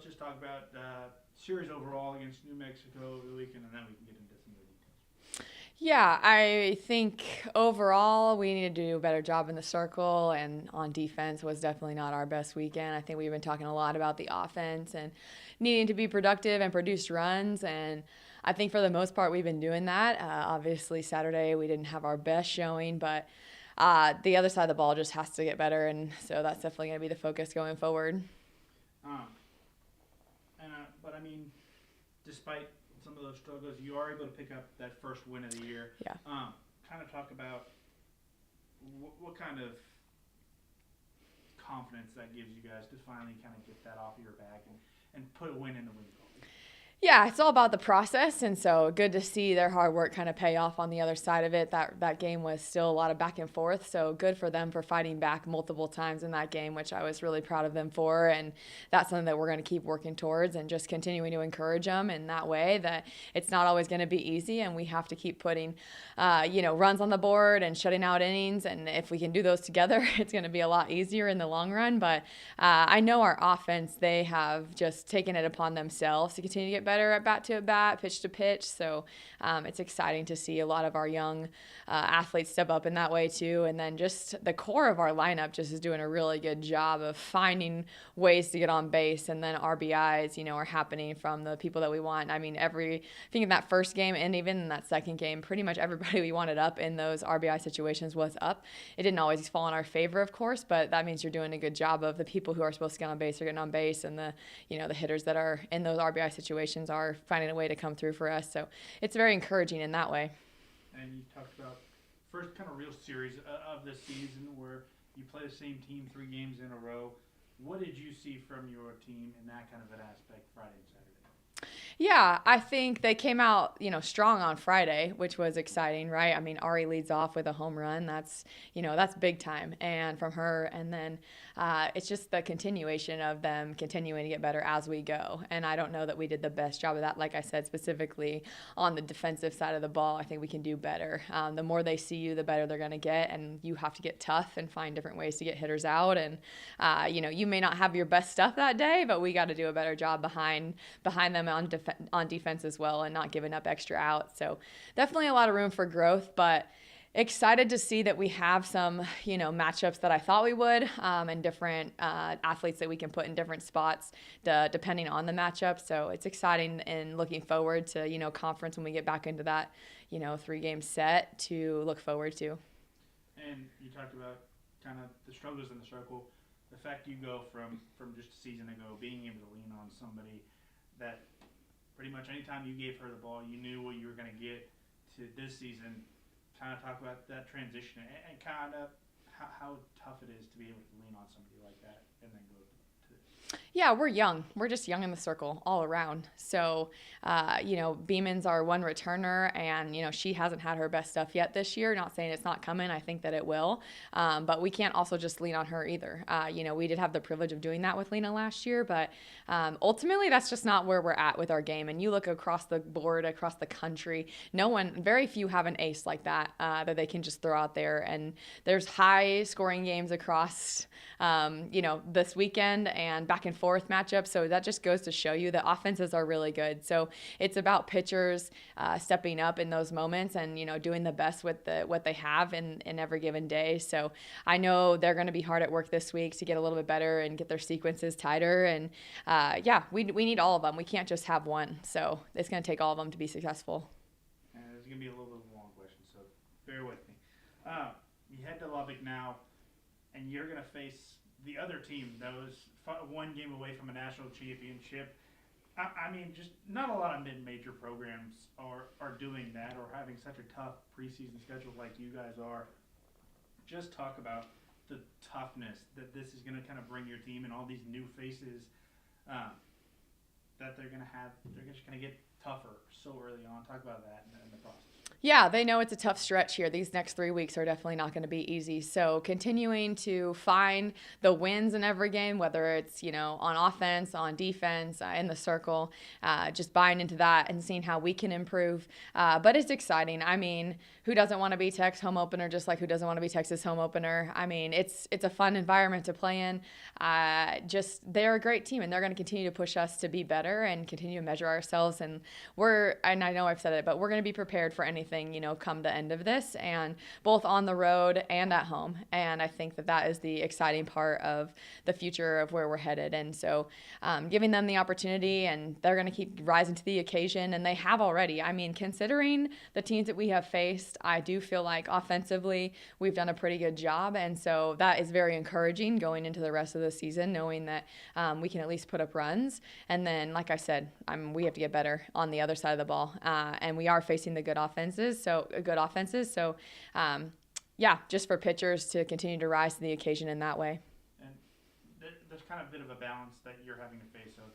let's just talk about series overall against New Mexico over the weekend, and then we can get into some of the details. Yeah, I think overall we need to do a better job in the circle, and on defense was definitely not our best weekend. I think we've been talking a lot about the offense and needing to be productive and produce runs, and I think for the most part we've been doing that. Obviously, Saturday we didn't have our best showing, but the other side of the ball just has to get better, and so that's definitely going to be the focus going forward. Um, but I mean, despite some of those struggles, you are able to pick up that first win of the year. Yeah. Kind of talk about what kind of confidence that gives you guys to finally kind of get that off your back and put a win in the win column. Yeah, it's all about the process, and so good to see their hard work kind of pay off on the other side of it. That game was still a lot of back and forth, so good for them for fighting back multiple times in that game, which I was really proud of them for, and that's something that we're going to keep working towards and just continuing to encourage them in that way, that it's not always going to be easy, and we have to keep putting runs on the board and shutting out innings, and if we can do those together, it's going to be a lot easier in the long run. But I know our offense, they have just taken it upon themselves to continue to get better at bat to bat, pitch to pitch. So it's exciting to see a lot of our young athletes step up in that way too. And then just the core of our lineup just is doing a really good job of finding ways to get on base. And then RBIs, are happening from the people that we want. I mean, I think in that first game and even in that second game, pretty much everybody we wanted up in those RBI situations was up. It didn't always fall in our favor, of course, but that means you're doing a good job of the people who are supposed to get on base are getting on base, and the hitters that are in those RBI situations are finding a way to come through for us. So it's very encouraging in that way. And you talked about first kind of real series of the season where you play the same team 3 games in a row. What did you see from your team in that kind of an aspect Friday and Saturday? Yeah, I think they came out, strong on Friday, which was exciting, right? I mean, Ari leads off with a home run. That's big time, and from her, and then it's just the continuation of them continuing to get better as we go. And I don't know that we did the best job of that. Like I said, specifically on the defensive side of the ball, I think we can do better. The more they see you, the better they're going to get, and you have to get tough and find different ways to get hitters out. And you may not have your best stuff that day, but we got to do a better job behind them on defense as well, and not giving up extra outs. So definitely a lot of room for growth, but excited to see that we have some, matchups that I thought we would, and different athletes that we can put in different spots depending on the matchup. So it's exciting and looking forward to, conference when we get back into that, 3-game set to look forward to. And you talked about kind of the struggles in the circle. The fact you go from just a season ago being able to lean on somebody that pretty much anytime you gave her the ball, you knew what you were going to get, to this season. Kind of talk about that transition and kind of how tough it is to be able to lean on somebody like that and then go to. Yeah, we're young. We're just young in the circle all around. So, Beeman's our one returner, and, she hasn't had her best stuff yet this year. Not saying it's not coming. I think that it will. But we can't also just lean on her either. We did have the privilege of doing that with Lena last year, but ultimately that's just not where we're at with our game. And you look across the board, across the country, very few have an ace like that that they can just throw out there. And there's high scoring games across, this weekend and back and forth matchups. So that just goes to show you that offenses are really good. So it's about pitchers stepping up in those moments and, doing the best with what they have in every given day. So I know they're going to be hard at work this week to get a little bit better and get their sequences tighter. And we need all of them. We can't just have one. So it's going to take all of them to be successful. And it's going to be a little bit of a long question, so bear with me. You head to Lubbock now, and you're going to face the other team that was one game away from a national championship. I mean, just not a lot of mid-major programs are doing that or having such a tough preseason schedule like you guys are. Just talk about the toughness that this is going to kind of bring your team and all these new faces that they're going to have. They're just going to get tougher so early on. Talk about that and the process. Yeah, they know it's a tough stretch here. These next 3 weeks are definitely not going to be easy. So continuing to find the wins in every game, whether it's, on offense, on defense, in the circle, just buying into that and seeing how we can improve. But it's exciting. I mean, who doesn't want to be Tech's home opener, just like who doesn't want to be Texas home opener? I mean, it's a fun environment to play in. They're a great team, and they're going to continue to push us to be better and continue to measure ourselves. And I know I've said it, but we're going to be prepared for anything, come the end of this, and both on the road and at home. And I think that is the exciting part of the future of where we're headed. And so giving them the opportunity, and they're going to keep rising to the occasion, and they have already. I mean, considering the teams that we have faced, I do feel like offensively we've done a pretty good job. And so that is very encouraging going into the rest of the season, knowing that we can at least put up runs. And then, like I said, we have to get better on the other side of the ball. And we are facing the good offenses. So, just for pitchers to continue to rise to the occasion in that way. And there's kind of a bit of a balance that you're having to face of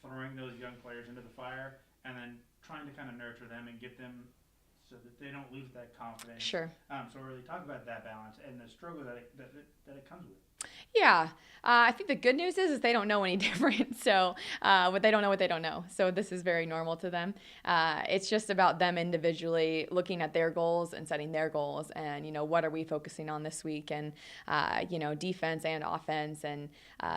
throwing those young players into the fire and then trying to kind of nurture them and get them so that they don't lose that confidence. Sure. So really talk about that balance and the struggle that it comes with. Yeah. I think the good news is they don't know any different. So, but they don't know what they don't know. So this is very normal to them. It's just about them individually looking at their goals and setting their goals and, what are we focusing on this week, and, defense and offense, and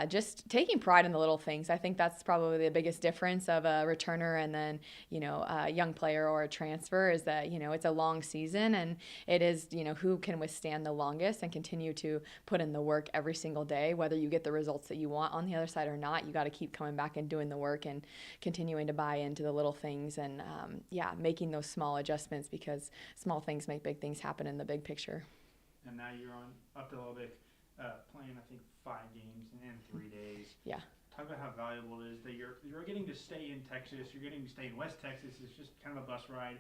just taking pride in the little things. I think that's probably the biggest difference of a returner and then, a young player or a transfer is that, it's a long season, and it is, who can withstand the longest and continue to put in the work every single day, whether you get the results that you want on the other side or not. You got to keep coming back and doing the work and continuing to buy into the little things and making those small adjustments, because small things make big things happen in the big picture. And now you're on up to Lubbock, playing I think 5 games in 3 days. Yeah. Talk about how valuable it is that you're getting to stay in Texas, you're getting to stay in West Texas. It's just kind of a bus ride.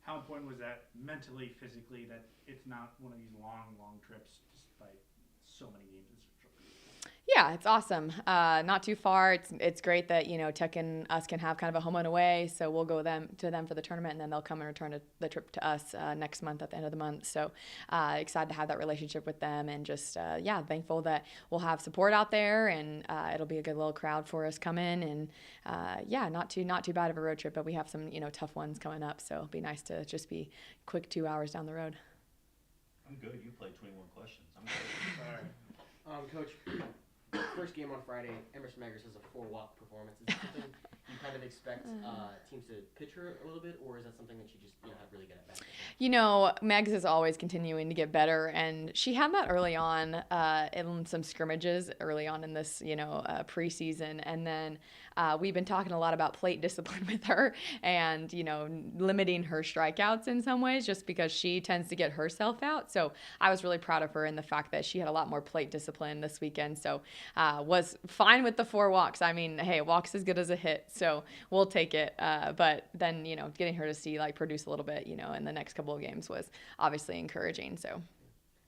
How important was that mentally, physically, that it's not one of these long trips just by so many games? Yeah, it's awesome. Not too far. It's great that Tech and us can have kind of a home and away. So we'll go to them for the tournament, and then they'll come and return the trip to us next month at the end of the month. So excited to have that relationship with them, and just thankful that we'll have support out there, and it'll be a good little crowd for us coming. And not too bad of a road trip, but we have some tough ones coming up. So it'll be nice to just be quick 2 hours down the road. I'm good. You played 21 questions. I'm good. All right. Coach. First game on Friday, Emerson Maggers has a 4-walk performance. Is that something you kind of expect teams to pitch her a little bit, or is that something that she just have really good at bat? Megs is always continuing to get better, and she had that early on in some scrimmages early on in this preseason, and then we've been talking a lot about plate discipline with her, and limiting her strikeouts in some ways, just because she tends to get herself out. So I was really proud of her in the fact that she had a lot more plate discipline this weekend. So was fine with the 4 walks. I mean, hey, a walk's as good as a hit, so we'll take it. But then getting her to see produce a little bit in the next couple of games was obviously encouraging. So.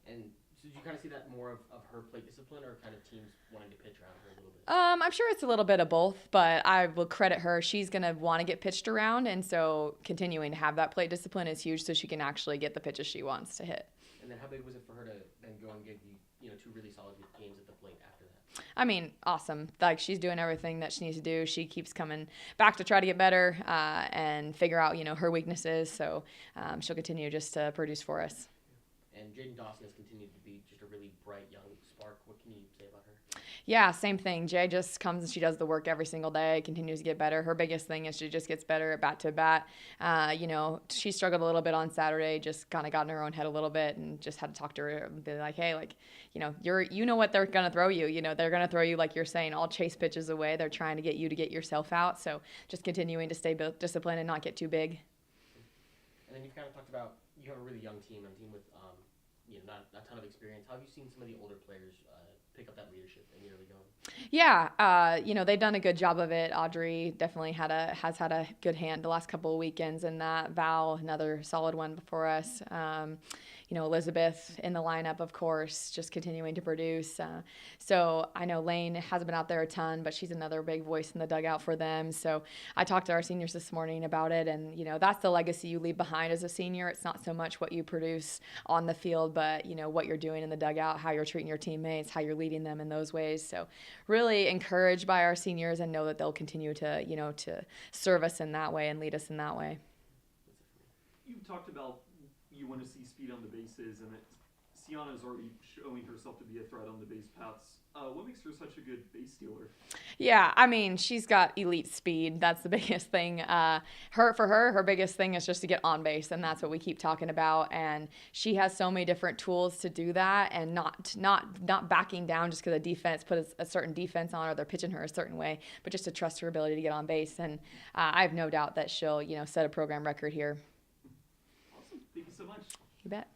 And did you kind of see that more of her plate discipline, or kind of teams wanting to pitch around her a little bit? I'm sure it's a little bit of both, but I will credit her. She's going to want to get pitched around, and so continuing to have that plate discipline is huge so she can actually get the pitches she wants to hit. And then how big was it for her to then go and get you 2 really solid games at the plate after that? I mean, awesome. She's doing everything that she needs to do. She keeps coming back to try to get better and figure out, her weaknesses. So she'll continue just to produce for us. And Jaden Dawson has continued to be just a really bright young spark. What can you say about her? Yeah, same thing. Jay just comes and she does the work every single day, continues to get better. Her biggest thing is she just gets better at bat to bat. She struggled a little bit on Saturday, just kind of got in her own head a little bit, and just had to talk to her and be like, hey, you know what they're going to throw you. They're going to throw you, like you're saying, all chase pitches away. They're trying to get you to get yourself out. So just continuing to stay disciplined and not get too big. And then you've kind of talked about you have a really young team, with not a ton of experience. How have you seen some of the older players pick up that leadership in the early going? Yeah, they've done a good job of it. Audrey definitely has had a good hand the last couple of weekends, and that Val, another solid one before us. Elizabeth in the lineup, of course, just continuing to produce. So I know Lane hasn't been out there a ton, but she's another big voice in the dugout for them. So I talked to our seniors this morning about it, and that's the legacy you leave behind as a senior. It's not so much what you produce on the field, but what you're doing in the dugout, how you're treating your teammates, how you're leading them in those ways. So really encouraged by our seniors and know that they'll continue to to serve us in that way and lead us in that way. You've talked about you want to see speed on the bases, and Sienna's already showing herself to be a threat on the base paths. What makes her such a good base stealer? Yeah, I mean, she's got elite speed. That's the biggest thing. Her biggest thing is just to get on base, and that's what we keep talking about. And she has so many different tools to do that, and not backing down just because a defense put a certain defense on, or they're pitching her a certain way, but just to trust her ability to get on base. And I have no doubt that she'll set a program record here. Awesome. Thank you so much. You bet.